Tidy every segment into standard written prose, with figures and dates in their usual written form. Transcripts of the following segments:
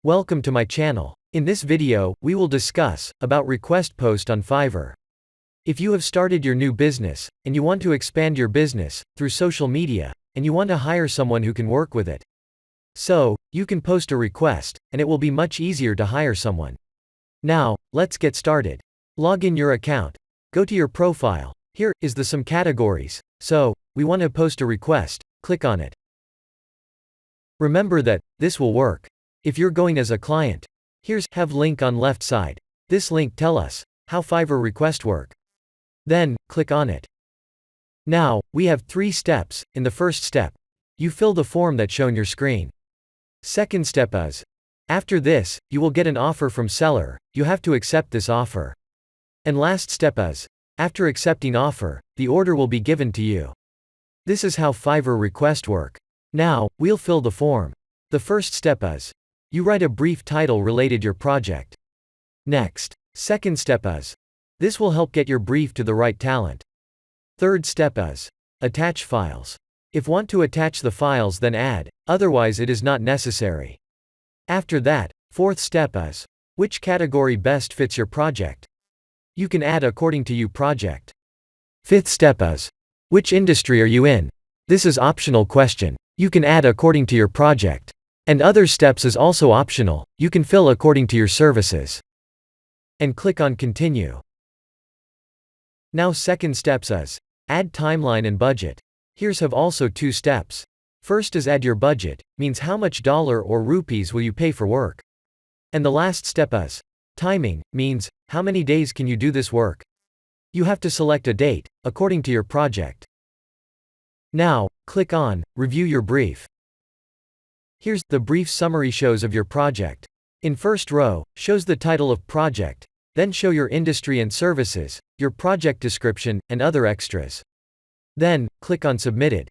Welcome to my channel. In this video, we will discuss about request post on Fiverr. If you have started your new business, and you want to expand your business through social media, and you want to hire someone who can work with it. So, you can post a request, and it will be much easier to hire someone. Now, let's get started. Log in your account. Go to your profile. Here is some categories. So, we want to post a request, click on it. Remember that this will work. If you're going as a client, here's have link on left side. This link tell us how Fiverr request work. Then, click on it. Now, we have 3 steps. In the first step, you fill the form that shown your screen. Second step is, after this, you will get an offer from seller, you have to accept this offer. And last step is, after accepting offer, the order will be given to you. This is how Fiverr request work. Now, we'll fill the form. The first step is, you write a brief title related your project. Next, second step is, this will help get your brief to the right talent. Third step is, attach files. If want to attach the files then add, otherwise it is not necessary. After that, fourth step is, which category best fits your project. You can add according to your project. Fifth step is, which industry are you in? This is optional question. You can add according to your project. And other steps is also optional, you can fill according to your services. And click on continue. Now second steps is, add timeline and budget. Here's have also 2 steps. First is add your budget, means how much dollar or rupees will you pay for work. And the last step is, timing, means, how many days can you do this work. You have to select a date, according to your project. Now, click on, review your brief. Here's the brief summary shows of your project. In first row, shows the title of project, then show your industry and services, your project description, and other extras. Then, click on submitted.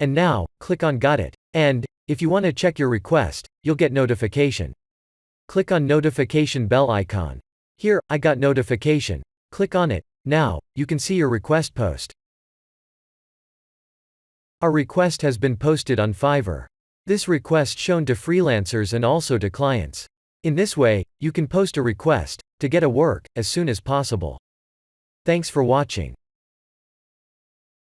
And now, click on got it. And, if you want to check your request, you'll get notification. Click on notification bell icon. Here, I got notification. Click on it. Now, you can see your request post. Our request has been posted on Fiverr. This request shown to freelancers and also to clients. In this way, you can post a request to get a work as soon as possible. Thanks for watching.